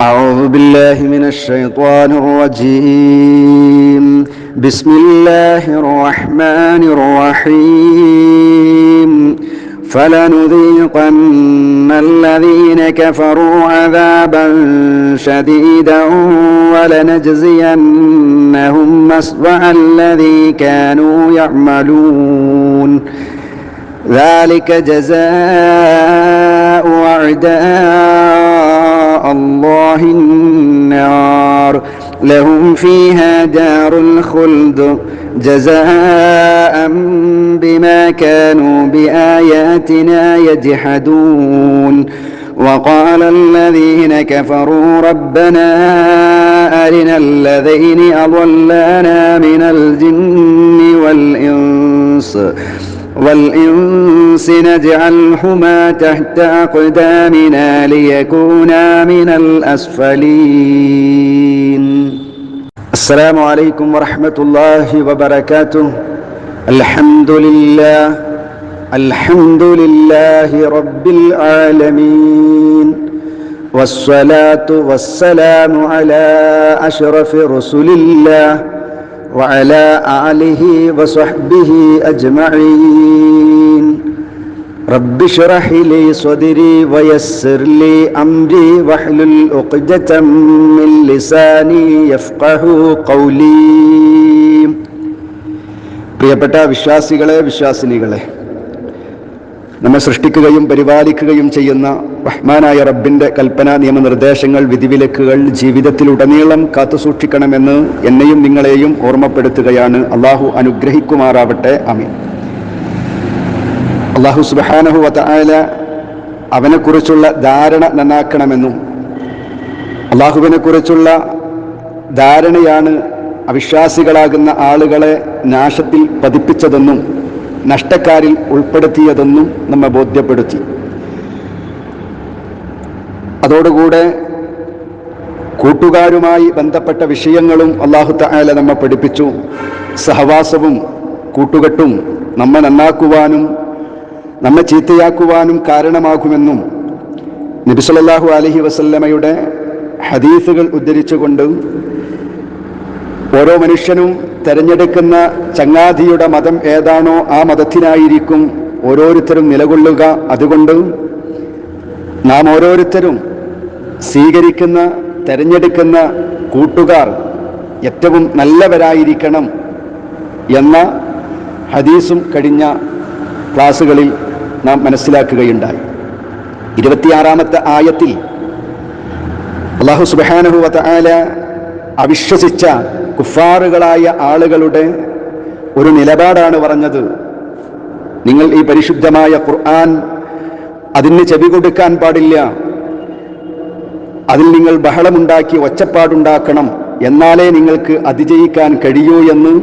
أعوذ بالله من الشيطان الرجيم. بسم الله الرحمن الرحيم. فلنذيقن الذين كفروا عذابا شديدا ولنجزينهم أسوأ الذي كانوا يعملون. ذلك جزاء أعداء الله النار لهم فيها دار الخلد جزاء بما كانوا بآياتنا يجحدون. وقال الذين كفروا ربنا أرنا الذين أضلانا من الجن والإنس نجعلهما تحت أقدامنا ليكونا من الأسفلين. السلام عليكم ورحمة الله وبركاته. الحمد لله رب العالمين، والصلاة والسلام على أشرف رسل الله وعلى آله وصحبه أجمعين. رب اشرح لي صدري ويسر لي أمري واحلل عقدة من لساني يفقهوا قولي. പ്രിയപ്പെട്ട വിശ്വാസികളെ, വിശ്വാസിനികളെ, നമ്മെ സൃഷ്ടിക്കുകയും പരിപാലിക്കുകയും ചെയ്യുന്ന റഹ്മാനായ റബ്ബിൻ്റെ കൽപ്പന, നിയമനിർദ്ദേശങ്ങൾ, വിധിവിലക്കുകൾ ജീവിതത്തിലുടനീളം കാത്തുസൂക്ഷിക്കണമെന്ന് എന്നെയും നിങ്ങളെയും ഓർമ്മപ്പെടുത്തുകയാണ്. അള്ളാഹു അനുഗ്രഹിക്കുമാറാവട്ടെ. ആമീൻ. അള്ളാഹു സുബ്ഹാനഹു വ തആല അവനെക്കുറിച്ചുള്ള ധാരണ നന്നാക്കണമെന്നും അള്ളാഹുവിനെക്കുറിച്ചുള്ള ധാരണയാണ് അവിശ്വാസികളാകുന്ന ആളുകളെ നാശത്തിൽ പതിപ്പിച്ചതെന്നും നഷ്ടക്കാരിൽ ഉൾപ്പെടുത്തിയതെന്നും നമ്മെ ബോധ്യപ്പെടുത്തി. അതോടുകൂടെ കൂട്ടുകാരുമായി ബന്ധപ്പെട്ട വിഷയങ്ങളും അല്ലാഹു തആല നമ്മെ പഠിപ്പിച്ചു. സഹവാസവും കൂട്ടുകെട്ടും നമ്മെ നന്നാക്കുവാനും നമ്മെ ചീത്തയാക്കുവാനും കാരണമാകുമെന്നും നബി സല്ലല്ലാഹു അലൈഹി വസല്ലമയുടെ ഹദീസുകൾ ഉദ്ധരിച്ചുകൊണ്ട് ഓരോ മനുഷ്യനും തിരഞ്ഞെടുക്കുന്ന ചങ്ങാതിയുടെ മതം ഏതാണോ ആ മതത്തിനായിരിക്കും ഓരോരുത്തരും നിലകൊള്ളുക. അതുകൊണ്ട് നാം ഓരോരുത്തരും സ്വീകരിക്കുന്ന തിരഞ്ഞെടുക്കുന്ന കൂട്ടുകാർ ഏറ്റവും നല്ലവരായിരിക്കണം എന്ന ഹദീസും കഴിഞ്ഞ ക്ലാസ്സുകളിൽ നാം മനസ്സിലാക്കുകയുണ്ടായി. 26-ാമത്തെ ആയത്തിൽ അല്ലാഹു സുബ്ഹാനഹു വ തആല അവിശ്വസിച്ച കുഫാറുകളായ ആളുകളുടെ ഒരു നിലപാടാണ് പറഞ്ഞത്. നിങ്ങൾ ഈ പരിശുദ്ധമായ ഖുർആൻ അതിന് ചെവി കൊടുക്കാൻ പാടില്ല, അതിൽ നിങ്ങൾ ബഹളമുണ്ടാക്കി ഒച്ചപ്പാടുണ്ടാക്കണം, എന്നാലേ നിങ്ങൾക്ക് അതിജയിക്കാൻ കഴിയൂ എന്ന്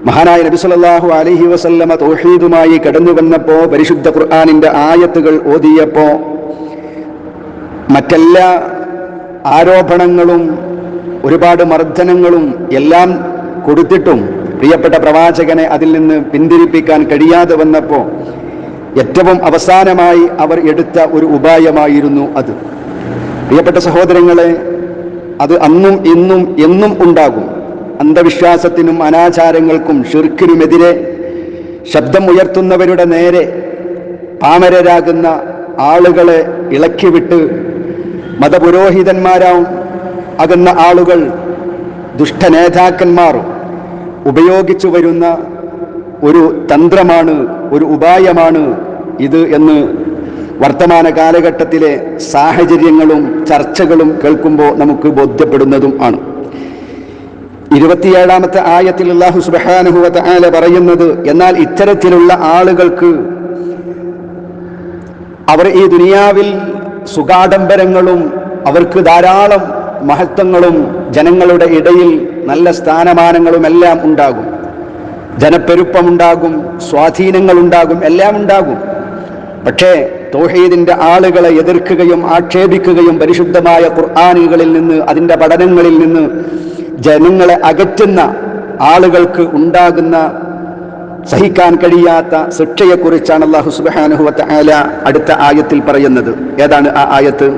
മഹാനായ നബി സല്ലല്ലാഹു അലൈഹി വസല്ലമ തൗഹീദുമായി കടന്നു വന്നപ്പോൾ, പരിശുദ്ധ ഖുർആനിന്റെ ആയത്തുകൾ ഓതിയപ്പോൾ മറ്റെല്ലാ ആരോപണങ്ങളും ഒരുപാട് മർദ്ദനങ്ങളും എല്ലാം കൊടുത്തിട്ടും പ്രിയപ്പെട്ട പ്രവാചകനെ അതിൽ നിന്ന് പിന്തിരിപ്പിക്കാൻ കഴിയാതെ വന്നപ്പോൾ ഏറ്റവും അവസാനമായി അവർ എടുത്ത ഒരു ഉപായമായിരുന്നു അത്. പ്രിയപ്പെട്ട സഹോദരങ്ങളെ, അത് അന്നും ഇന്നും എന്നും ഉണ്ടാകും. അന്ധവിശ്വാസത്തിനും അനാചാരങ്ങൾക്കും ഷിർക്കിനുമെതിരെ ശബ്ദം ഉയർത്തുന്നവരുടെ നേരെ പാമരരാകുന്ന ആളുകളെ ഇളക്കിവിട്ട് മതപുരോഹിതന്മാരാകുന്ന ആളുകൾ, ദുഷ്ടനേതാക്കന്മാർ ഉപയോഗിച്ചു വരുന്ന ഒരു തന്ത്രമാണ്, ഒരു ഉപായമാണ് ഇത് എന്ന് വർത്തമാന കാലഘട്ടത്തിലെ സാഹചര്യങ്ങളും ചർച്ചകളും കേൾക്കുമ്പോൾ നമുക്ക് ബോധ്യപ്പെടുന്നതും ആണ്. 27-ാമത്തെ ആയത്തിൽ അല്ലാഹു സുബ്ഹാനഹു വ തആല പറയുന്നത്, എന്നാൽ ഇത്തരത്തിലുള്ള ആളുകൾക്ക് അവർ ഈ ദുനിയാവിൽ സുഖാഡംബരങ്ങളും അവർക്ക് ധാരാളം മഹത്വങ്ങളും ജനങ്ങളുടെ ഇടയിൽ നല്ല സ്ഥാനമാനങ്ങളും എല്ലാം ഉണ്ടാകും, ജനപ്പെരുപ്പമുണ്ടാകും, സ്വാധീനങ്ങളുണ്ടാകും, എല്ലാം ഉണ്ടാകും. പക്ഷേ തൗഹീദിന്റെ ആളുകളെ എതിർക്കുകയും ആക്ഷേപിക്കുകയും പരിശുദ്ധമായ ഖുർആനുകളിൽ നിന്ന്, അതിൻ്റെ പഠനങ്ങളിൽ നിന്ന് ജനങ്ങളെ അകറ്റുന്ന ആളുകൾക്ക് ഉണ്ടാകുന്ന സഹിക്കാൻ കഴിയാത്ത ശിക്ഷയെക്കുറിച്ചാണ് അല്ലാഹു സുബ്ഹാനഹു വ തആല അടുത്ത ആയത്തിൽ പറയുന്നത്. ഏതാണ് ആ ആയത്ത്?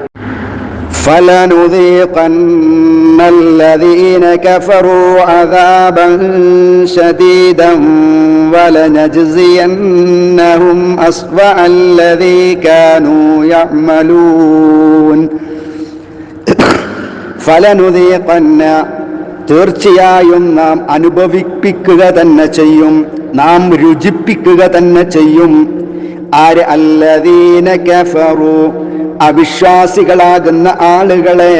فلنذيقن الذين كفروا عذابا شديدا ولنجزينهم أسوأ الذي كانوا يعملون. ഫലനുദീഖന്ന, തീർച്ചയായും നാം അനുഭവിപ്പിക്കുക തന്നെ ചെയ്യും, നാം രുചിപ്പിക്കുക തന്നെ ചെയ്യും. ആര്? അല്ലദീന കഫറു, അവിശ്വാസികളാകുന്ന ആളുകളെ,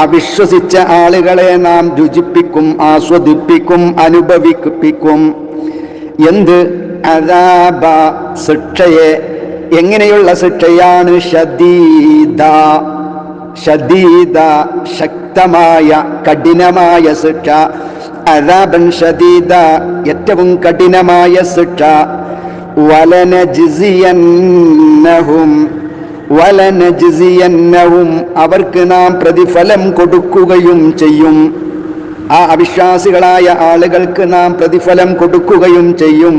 അവിശ്വസിച്ച ആളുകളെ നാം രുചിപ്പിക്കും, ആസ്വദിപ്പിക്കും, അനുഭവിപ്പിക്കും. എന്ത്? അദാബ, ശിക്ഷയെ. എങ്ങനെയുള്ള ശിക്ഷയാണ്? ഷദീദ, ഷദീദ, ശക്തമായ കഠിനമായ ശിക്ഷ. അദാബൻ ഷദീദ, ഏറ്റവും കഠിനമായ ശിക്ഷ. വലനജ്സിയന്നഹും, വലനജ്സിയന്നഹും, അവർക്ക് നാം പ്രതിഫലം കൊടുക്കുകയും ചെയ്യും. ആ അവിശ്വാസികളായ ആളുകൾക്ക് നാം പ്രതിഫലം കൊടുക്കുകയും ചെയ്യും.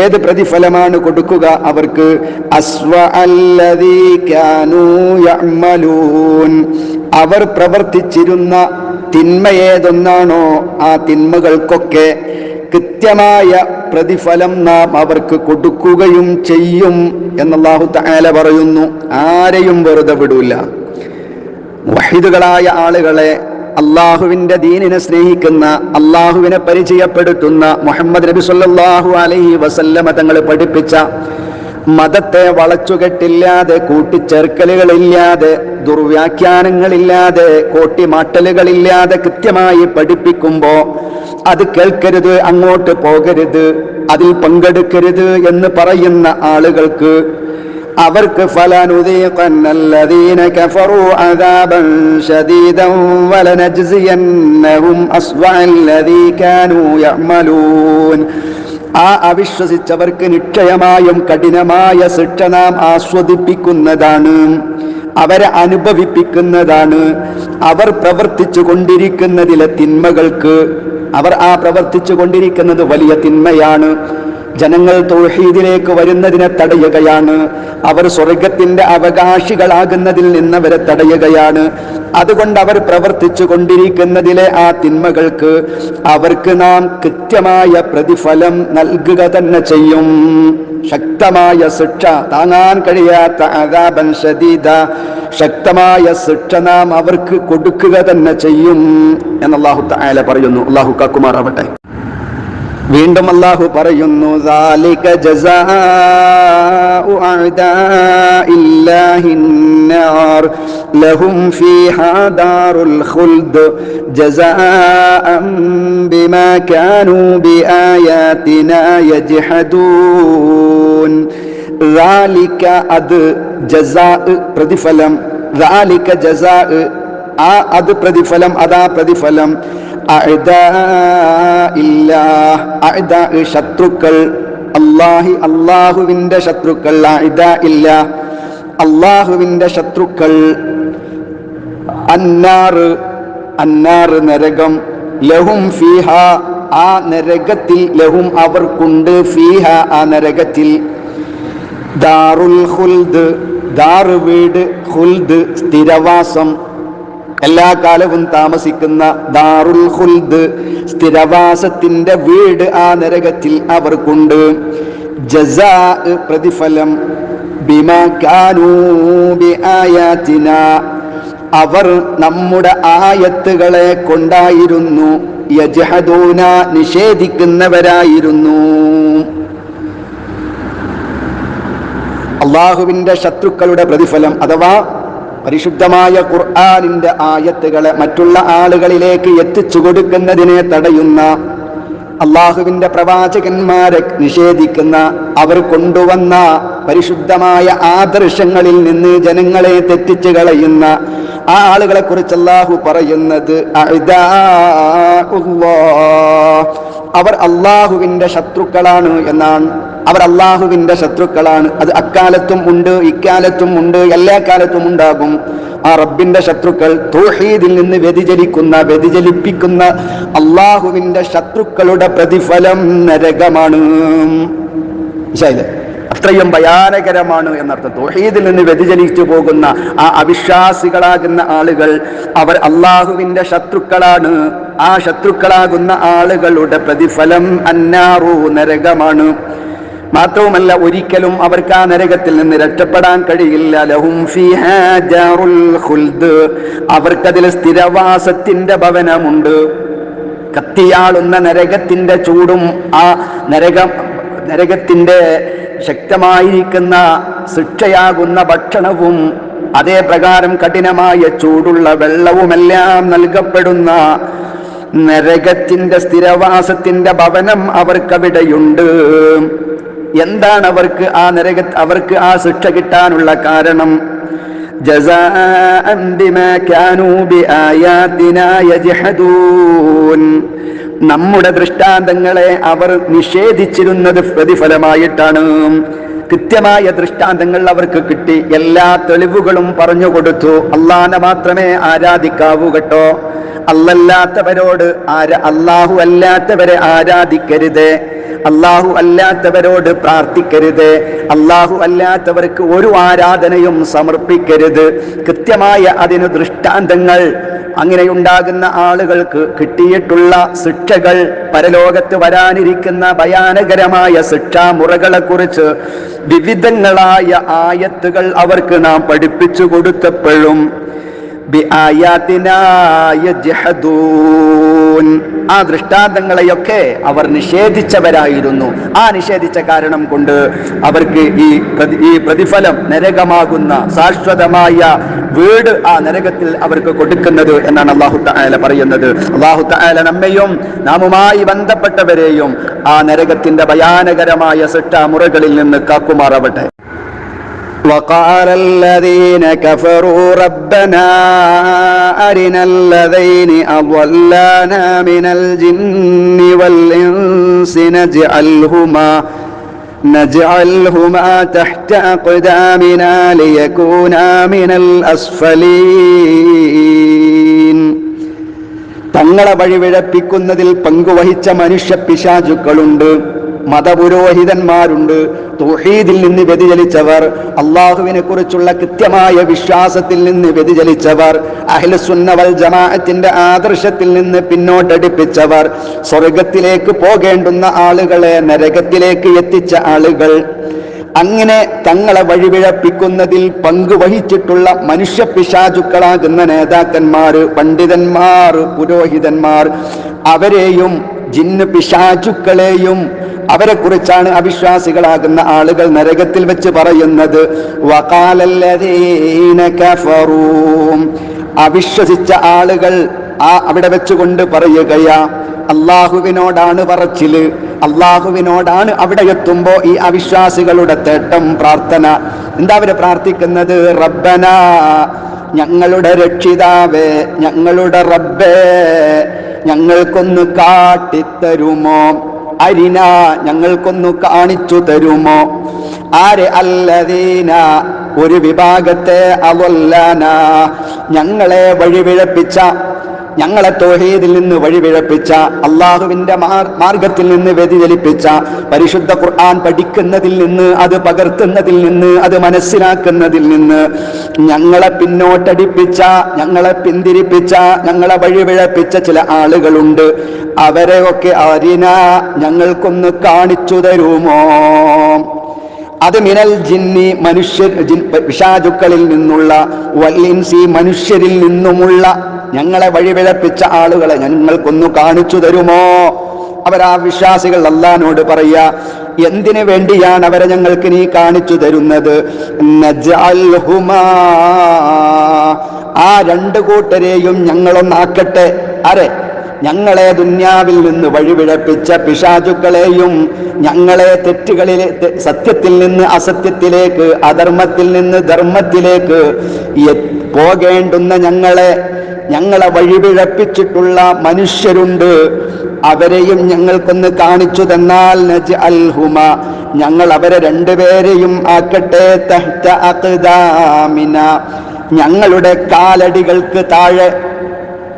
ഏത് പ്രതിഫലമാണ് കൊടുക്കുക അവർക്ക്? അസ്വഅല്ലദീ കാനൂ യഅമലൂൻ, അവർ പ്രവർത്തിച്ചിരുന്ന തിന്മ ഏതൊന്നാണോ ആ തിന്മകൾക്കൊക്കെ കൃത്യമായ പ്രതിഫലം നാം അവർക്ക് കൊടുക്കുകയും ചെയ്യും എന്ന് അല്ലാഹു തആല പറയുന്നു. ആരെയും വെറുതെ വിടൂല. മുവഹിദുകളായ ആളുകളെ, അള്ളാഹുവിന്റെ ദീനിനെ സ്നേഹിക്കുന്ന, അള്ളാഹുവിനെ പരിചയപ്പെടുത്തുന്ന മുഹമ്മദ് നബി സല്ലല്ലാഹു അലൈഹി വസല്ലമ തങ്ങൾ പഠിപ്പിച്ച മതത്തെ വളച്ചുകെട്ടില്ലാതെ, കൂട്ടിച്ചേർക്കലുകളില്ലാതെ, ദുർവ്യാഖ്യാനങ്ങളില്ലാതെ, കോട്ടിമാട്ടലുകളില്ലാതെ കൃത്യമായി പഠിപ്പിക്കുമ്പോ അത് കേൾക്കരുത്, അങ്ങോട്ട് പോകരുത്, അതിൽ പങ്കെടുക്കരുത് എന്ന് പറയുന്ന ആളുകൾക്ക്, അവർക്ക് ഫലനുദീഖന്നല്ലദീന കഫറൂ അദാബൻ ശദീദൻ വലനജ്സിയന്നഹും അസ്വഅല്ലദീ കാനൂ യഅമലൂൻ. ആ അവിശ്വസിച്ചവർക്ക് നിശ്ചയമായും കഠിനമായ ശിക്ഷ നാം ആസ്വദിപ്പിക്കുന്നതാണ്, അവരെ അനുഭവിപ്പിക്കുന്നതാണ്. അവർ പ്രവർത്തിച്ചു കൊണ്ടിരിക്കുന്നതിലെ തിന്മകൾക്ക്, അവർ ആ പ്രവർത്തിച്ചു കൊണ്ടിരിക്കുന്നത് വലിയ തിന്മയാണ്. ജനങ്ങൾ തൗഹീദിലേക്ക് വരുന്നതിനെ തടയുകയാണ്. അവർ സ്വർഗത്തിന്റെ അവകാശികളാകുന്നതിൽ നിന്നവരെ തടയുകയാണ്. അതുകൊണ്ട് അവർ പ്രവർത്തിച്ചു കൊണ്ടിരിക്കുന്നതിലെ ആ തിന്മകൾക്ക് അവർക്ക് നാം കൃത്യമായ പ്രതിഫലം നൽകുക തന്നെ ചെയ്യും. ശക്തമായ ശിക്ഷ, താങ്ങാൻ കഴിയാത്ത അദാബൻ ശദീദ, ശക്തമായ ശിക്ഷ നാം അവർക്ക് കൊടുക്കുക തന്നെ ചെയ്യും എന്ന് അല്ലാഹു തആല പറയുന്നു. അല്ലാഹു കാക്കുമാറാവട്ടെ. വീണ്ടും അല്ലാഹു പറയുന്നു, ذَلِكَ جَزَاءُ أَعْدَاءِ اللَّهِ النَّارُ لَهُمْ فِيهَا دَارُ الْخُلْدِ جَزَاءً بِمَا كَانُوا بِآيَاتِنَا يَجْحَدُونَ. ذَلِكَ, അത്, ജസാഅ, പ്രതിഫലം. ذَلِكَ ജസാഅ, ആ അത് പ്രതിഫലം, അതാ പ്രതിഫലം. അഅദാഇല്ലാഹ്, അഅദാ ശത്രുക്കൾ, അല്ലാഹുവിന്റെ ശത്രുക്കൾ. അഅദാഇല്ലാഹ്, അല്ലാഹുവിന്റെ ശത്രുക്കൾ. അന്നാർ, അന്നാർ നരകം. ലഹും ഫീഹ, ആ നരകത്തിൽ, ലഹും അവർക്കുണ്ട്, ഫീഹ ആ നരകത്തിൽ, ദാറുൽ ഖുൽദ്, ദാർ വീട്, ഖുൽദ് സ്ഥിരവാസം, എല്ലാ കാലവും താമസിക്കുന്ന ദാറുൽ ഖുൽദ്, സ്ഥിരവാസത്തിന്റെ വീട് ആ നരകത്തിൽ അവർക്കുണ്ട്. ജസാ പ്രതിഫലം. ബിമാ കാനൂ ബിആയാതിനാ, അവർ നമ്മുടെ ആയത്തുകളെ കൊണ്ടായിരുന്നു, യജ്ഹദൂന നിഷേധിക്കുന്നവരായിരുന്നു. അള്ളാഹുവിന്റെ ശത്രുക്കളുടെ പ്രതിഫലം, അഥവാ പരിശുദ്ധമായ ഖുർആനിന്റെ ആയത്തുകളെ മറ്റുള്ള ആളുകളിലേക്ക് എത്തിച്ചു കൊടുക്കുന്നതിനെ തടയുന്ന, അള്ളാഹുവിന്റെ പ്രവാചകന്മാരെ നിഷേധിക്കുന്ന, അവർ കൊണ്ടുവന്ന പരിശുദ്ധമായ ആദർശങ്ങളിൽ നിന്ന് ജനങ്ങളെ തെറ്റിച്ചു കളയുന്ന ആ ആളുകളെ കുറിച്ച് അല്ലാഹു പറയുന്നത് അവർ അള്ളാഹുവിന്റെ ശത്രുക്കളാണ് എന്നാണ്. അവർ അള്ളാഹുവിന്റെ ശത്രുക്കളാണ്. അത് അക്കാലത്തും ഉണ്ട്, ഇക്കാലത്തും ഉണ്ട്, എല്ലാ കാലത്തും ഉണ്ടാകും. ആ റബ്ബിന്റെ ശത്രുക്കൾ, തൗഹീദിൽ നിന്ന് വ്യതിചലിപ്പിക്കുന്ന അള്ളാഹുവിന്റെ ശത്രുക്കളുടെ പ്രതിഫലം നരകമാണ്. അത്രയും ഭയാനകരമാണ് എന്നർത്ഥം. തൗഹീദിൽ നിന്ന് വ്യതിചലിച്ചു പോകുന്ന ആ അവിശ്വാസികളാകുന്ന ആളുകൾ അവർ അള്ളാഹുവിന്റെ ശത്രുക്കളാണ്. ആ ശത്രുക്കളാകുന്ന ആളുകളുടെ പ്രതിഫലം അന്നാറു, നരകമാണ്. മാത്രവുമല്ല ഒരിക്കലും അവർക്ക് ആ നരകത്തിൽ നിന്ന് രക്ഷപ്പെടാൻ കഴിയില്ല. ലഹും ഫീഹാ ജാറുൽ ഖുൽദ്, അവർക്കതിൽ സ്ഥിരവാസത്തിന്റെ ഭവനമുണ്ട്. കത്തിയാളുന്ന നരകത്തിന്റെ ചൂടും ആ നരകത്തിന്റെ ശക്തമായിരിക്കുന്ന ശിക്ഷയാകുന്ന ഭക്ഷണവും അതേ പ്രകാരം കഠിനമായ ചൂടുള്ള വെള്ളവുമെല്ലാം നൽകപ്പെടുന്ന നരകത്തിന്റെ സ്ഥിരവാസത്തിന്റെ ഭവനം അവർക്കവിടെയുണ്ട്. എന്താണ് അവർക്ക് ആ ശിക്ഷ കിട്ടാനുള്ള കാരണം? ജസാഅൻ ബിമാ കാനൂ ബിആയാതിനാ യജ്ഹദൂൻ, നമ്മുടെ ദൃഷ്ടാന്തങ്ങളെ അവർ നിഷേധിച്ചിരുന്നത് പ്രതിഫലമായിട്ടാണ്. കൃത്യമായ ദൃഷ്ടാന്തങ്ങൾ അവർക്ക് കിട്ടി, എല്ലാ തെളിവുകളും പറഞ്ഞു കൊടുത്തു. അള്ളാഹനെ മാത്രമേ ആരാധിക്കാവൂ കേട്ടോ, അല്ലാഹു അല്ലാത്തവരെ ആരാധിക്കരുത്, അല്ലാഹു അല്ലാത്തവരോട് പ്രാർത്ഥിക്കരുത്, അല്ലാഹു അല്ലാത്തവർക്ക് ഒരു ആരാധനയും സമർപ്പിക്കരുത്. കൃത്യമായ അതിന് ദൃഷ്ടാന്തങ്ങൾ, അങ്ങനെയുണ്ടാകുന്ന ആളുകൾക്ക് കിട്ടിയിട്ടുള്ള ശിക്ഷകൾ, പരലോകത്ത് വരാനിരിക്കുന്ന ഭയാനകരമായ ശിക്ഷാമുറകളെ കുറിച്ച് വിവിധങ്ങളായ ആയത്തുകൾ അവർക്ക് നാം പഠിപ്പിച്ചു കൊടുത്തപ്പോഴും ആ ദൃഷ്ടാന്തങ്ങളെയൊക്കെ അവർ നിഷേധിച്ചവരായിരുന്നു. ആ നിഷേധിച്ച കാരണം കൊണ്ട് അവർക്ക് ഈ പ്രതിഫലം നരകമാകുന്ന ശാശ്വതമായ വീട് ആ നരകത്തിൽ അവർക്ക് കൊടുക്കുന്നത് എന്നാണ് അല്ലാഹു തആല പറയുന്നത്. അല്ലാഹു തആല നമ്മയും നാമുമായി ബന്ധപ്പെട്ടവരെയും ആ നരകത്തിന്റെ ഭയാനകരമായ ശിക്ഷാമുറകളിൽ നിന്ന് കാക്കുമാറാവട്ടെ. وقال الذين كفروا ربنا أرنا الذين أضلانا من الجن والإنس نجعلهما تحت أقدامنا ليكونا من الأسفلين. തങ്ങളെ വഴിവിഴപ്പിക്കുന്നതിൽ പങ്കുവഹിച്ച മനുഷ്യ പിശാചുക്കളുണ്ട്, മതപുരോഹിതന്മാരുണ്ട്, തൗഹീദിൽ നിന്ന് വ്യതിചലിച്ചവർ, അള്ളാഹുവിനെ കുറിച്ചുള്ള കൃത്യമായ വിശ്വാസത്തിൽ നിന്ന് വ്യതിചലിച്ചവർ, അഹ്ലുസുന്ന വൽ ജമാഅത്തിന്റെ ആദർശത്തിൽ നിന്ന് പിന്നോട്ടടിപ്പിച്ചവർ, സ്വർഗത്തിലേക്ക് പോകേണ്ടുന്ന ആളുകളെ നരകത്തിലേക്ക് എത്തിച്ച ആളുകൾ, അങ്ങനെ തങ്ങളെ വഴിവിഴപ്പിക്കുന്നതിൽ പങ്കുവഹിച്ചിട്ടുള്ള മനുഷ്യ പിശാചുക്കളാകുന്ന നേതാക്കന്മാർ, പണ്ഡിതന്മാർ, പുരോഹിതന്മാർ, അവരെയും ജിന്ന് പിശാചുക്കളെയും അവരെ കുറിച്ചാണ് അവിശ്വാസികളാകുന്ന ആളുകൾ നരകത്തിൽ വെച്ച് പറയുന്നത്. വഖാലല്ലദീന കഫറൂ, അവിശ്വസിച്ച ആളുകൾ അവിടെ വെച്ചുകൊണ്ട് പറയുകയാ, അള്ളാഹുവിനോടാണ് പറച്ചില്, അള്ളാഹുവിനോടാണ് അവിടെ എത്തുമ്പോ ഈ അവിശ്വാസികളുടെ തേട്ടം, പ്രാർത്ഥന. എന്താ അവര് പ്രാർത്ഥിക്കുന്നത്? റബ്ബനാ, ഞങ്ങളുടെ രക്ഷിതാവേ, ഞങ്ങളുടെ റബ്ബേ, ഞങ്ങൾക്കൊന്ന് കാട്ടിത്തരുമോ? അരിന, ഞങ്ങൾക്കൊന്നു കാണിച്ചു തരുമോ? ആരെ? അല്ലദീന, ഒരു വിഭാഗത്തെ, അവല്ലന, ഞങ്ങളെ വഴിപിഴപ്പിച്ച, ഞങ്ങളെ തൗഹീദിൽ നിന്ന് വഴിപിഴപ്പിച്ച, അള്ളാഹുവിന്റെ മാർഗത്തിൽ നിന്ന് വ്യതിചലിപ്പിച്ച, പരിശുദ്ധ ഖുർആൻ പഠിക്കുന്നതിൽ നിന്ന്, അത് പകർത്തുന്നതിൽ നിന്ന്, അത് മനസ്സിലാക്കുന്നതിൽ നിന്ന് ഞങ്ങളെ പിന്നോട്ടടിപ്പിച്ച, ഞങ്ങളെ പിന്തിരിപ്പിച്ച, ഞങ്ങളെ വഴിപിഴപ്പിച്ച ചില ആളുകളുണ്ട്. അവരെയൊക്കെ അരിന, ഞങ്ങൾക്കൊന്ന് കാണിച്ചു തരുമോ? അത് മിനൽ ജിന്നി, പിശാചുക്കളിൽ നിന്നുള്ള, വൽ ഇൻസി, മനുഷ്യരിൽ നിന്നുമുള്ള ഞങ്ങളെ വഴിപിഴപ്പിച്ച ആളുകളെ ഞങ്ങൾക്കൊന്നു കാണിച്ചു തരുമോ? അവരാ വിശ്വാസികൾ അല്ലാഹുവിനോട് പറയാ, എന്തിനു വേണ്ടിയാണ് അവരെ ഞങ്ങൾക്ക് നീ കാണിച്ചു തരുന്നത്? നജ്അൽഹുമാ, ആ രണ്ടു കൂട്ടരെയും ഞങ്ങളൊന്നാക്കട്ടെ. ആരെ? ഞങ്ങളെ ദുന്യാവിൽ നിന്ന് വഴിപിഴപ്പിച്ച പിശാചുക്കളെയും ഞങ്ങളെ തെറ്റുകളിലെ സത്യത്തിൽ നിന്ന് അസത്യത്തിലേക്ക്, അധർമ്മത്തിൽ നിന്ന് ധർമ്മത്തിലേക്ക് പോകേണ്ടുന്ന ഞങ്ങളെ വഴിപിഴപ്പിച്ചിട്ടുള്ള മനുഷ്യരുണ്ട്. അവരെയും ഞങ്ങൾക്കൊന്ന് കാണിച്ചു തന്നാൽ നജ്അൽഹുമ, ഞങ്ങൾ അവരെ രണ്ടുപേരെയും ആക്കട്ടെ തഹ്ത അഖ്ദാമിന, ഞങ്ങളുടെ കാലടികൾക്ക് താഴെ.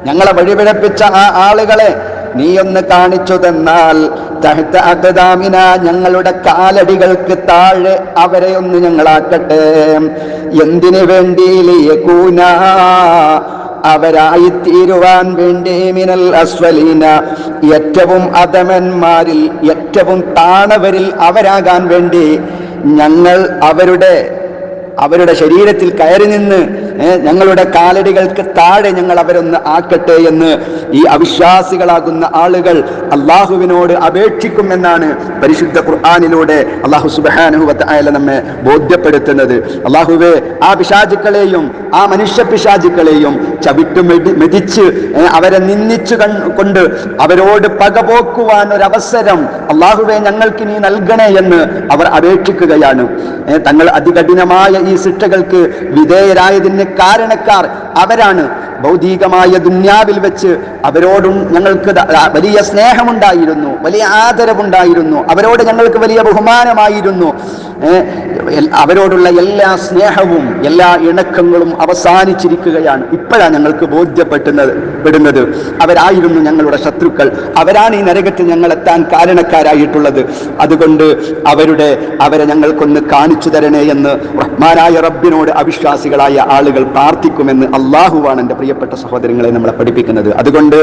ഞങ്ങളെ വഴിപിഴപ്പിച്ച ആ ആളുകളെ നീയൊന്ന് കാണിച്ചു തന്നാൽ തഹ്ത അഖ്ദാമിന ഞങ്ങളുടെ കാലടികൾക്ക് താഴെ അവരെ ഒന്ന് ഞങ്ങളാക്കട്ടെ. എന്തിനു വേണ്ടി? ലിയകൂന അവരായിത്തീരുവാൻ വേണ്ടി, മിനൽ അസ്വലീന ഏറ്റവും അധമന്മാരിൽ ഏറ്റവും താണവരിൽ അവരാകാൻ വേണ്ടി ഞങ്ങൾ അവരുടെ ശരീരത്തിൽ കയറി നിന്ന് ഞങ്ങളുടെ കാലടികൾക്ക് താഴെ ഞങ്ങൾ അവരൊന്ന് ആക്കട്ടെ എന്ന് ഈ അവിശ്വാസികളാകുന്ന ആളുകൾ അള്ളാഹുവിനോട് അപേക്ഷിക്കുമെന്നാണ് പരിശുദ്ധ ഖുർആനിലൂടെ അള്ളാഹു സുബ്ഹാനഹു വ തആല നമ്മെ ബോധ്യപ്പെടുത്തുന്നത്. അള്ളാഹുവേ, ആ പിശാചുക്കളെയും ആ മനുഷ്യ പിശാചുക്കളെയും ചവിട്ടു മെതിച്ച് അവരെ നിന്ദിച്ചു കൊണ്ട് അവരോട് പകപോക്കുവാൻ ഒരവസരം അള്ളാഹുവേ ഞങ്ങൾക്ക് നീ നൽകണേ എന്ന് അവർ അപേക്ഷിക്കുകയാണ്. തങ്ങൾ അതികഠിനമായ ഈ ശിക്ഷകൾക്ക് വിധേയരായതിന് കാരണക്കാർ അവരാണ്. ഭൗതികമായ ദുന്യാവിൽ വെച്ച് അവരോടും ഞങ്ങൾക്ക് വലിയ സ്നേഹമുണ്ടായിരുന്നു, വലിയ ആദരവുണ്ടായിരുന്നു, അവരോട് ഞങ്ങൾക്ക് വലിയ ബഹുമാനമായിരുന്നു. അവരോടുള്ള എല്ലാ സ്നേഹവും എല്ലാ ഇണക്കങ്ങളും അവസാനിച്ചിരിക്കുകയാണ്. ഇപ്പോഴാണ് ഞങ്ങൾക്ക് ബോധ്യപ്പെടുന്നത് അവരായിരുന്നു ഞങ്ങളുടെ ശത്രുക്കൾ, അവരാണ് ഈ നരകത്തിൽ ഞങ്ങളെത്താൻ കാരണക്കാരായിട്ടുള്ളത്. അതുകൊണ്ട് അവരെ ഞങ്ങൾക്കൊന്ന് കാണിച്ചു തരണേ എന്ന് റഹ്മാനായ റബ്ബിനോട് അവിശ്വാസികളായ ആളുകൾ പ്രാർത്ഥിക്കുമെന്ന് അള്ളാഹുവാണ് എൻ്റെ പ്രിയപ്പെട്ട സഹോദരങ്ങളെ നമ്മളെ പഠിപ്പിക്കുന്നത്. അതുകൊണ്ട്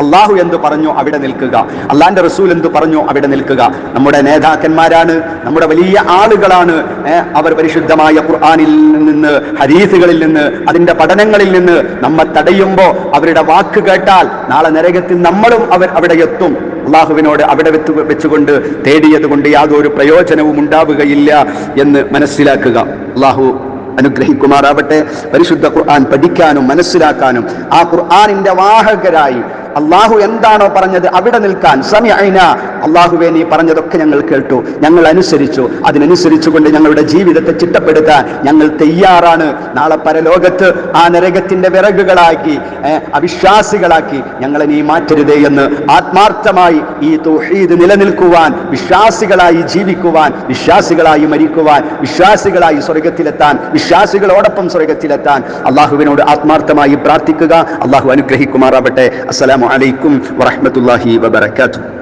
അള്ളാഹു എന്ത് പറഞ്ഞു അവിടെ നിൽക്കുക, അള്ളാന്റെ റസൂൽ എന്ത് പറഞ്ഞു അവിടെ നിൽക്കുക. നമ്മുടെ നേതാക്കന്മാരാണ്, നമ്മുടെ വലിയ ആളുകളാണ്. അവർ പരിശുദ്ധമായ ഖുർആനിൽ നിന്ന്, ഹദീസുകളിൽ നിന്ന്, അതിന്റെ പഠനങ്ങളിൽ നിന്ന് നമ്മെ തടയുമ്പോൾ അവരുടെ വാക്ക് കേട്ടാൽ നാളെ നരകത്തിൽ നമ്മളും അവിടെ എത്തും. അള്ളാഹുവിനോട് അവിടെ വെച്ചുകൊണ്ട് തേടിയത് കൊണ്ട് യാതൊരു പ്രയോജനവും ഉണ്ടാവുകയില്ല എന്ന് മനസ്സിലാക്കുക. അള്ളാഹു അനുഗ്രഹിക്കുമാറാവട്ടെ. പരിശുദ്ധ ഖുർആൻ പഠിക്കാനും മനസ്സിലാക്കാനും ആ ഖുർആനിന്റെ വാഹകരായി അള്ളാഹു എന്താണോ പറഞ്ഞത് അവിടെ നിൽക്കാൻ സമിഅന, അള്ളാഹുവേ നീ പറഞ്ഞതൊക്കെ ഞങ്ങൾ കേട്ടു, ഞങ്ങൾ അനുസരിച്ചു, അതിനനുസരിച്ചുകൊണ്ട് ഞങ്ങളുടെ ജീവിതത്തെ ചിട്ടപ്പെടുത്താൻ ഞങ്ങൾ തയ്യാറാണ്. നാളെ പരലോകത്ത് ആ നരകത്തിന്റെ വിറകുകളാക്കി അവിശ്വാസികളാക്കി ഞങ്ങളെ നീ മാറ്റരുതേ എന്ന് ആത്മാർത്ഥമായി ഈ തൗഹീദ് നിലനിൽക്കുവാൻ, വിശ്വാസികളായി ജീവിക്കുവാൻ, വിശ്വാസികളായി മരിക്കുവാൻ, വിശ്വാസികളായി സ്വർഗത്തിലെത്താൻ, വിശ്വാസികളോടൊപ്പം സ്വർഗത്തിലെത്താൻ അള്ളാഹുവിനോട് ആത്മാർത്ഥമായി പ്രാർത്ഥിക്കുക. അള്ളാഹു അനുഗ്രഹിക്കുമാറാവട്ടെ. അസ്സലാമു അലൈക്കും വറഹ്മത്തുള്ളാഹി വബറകാതുഹു.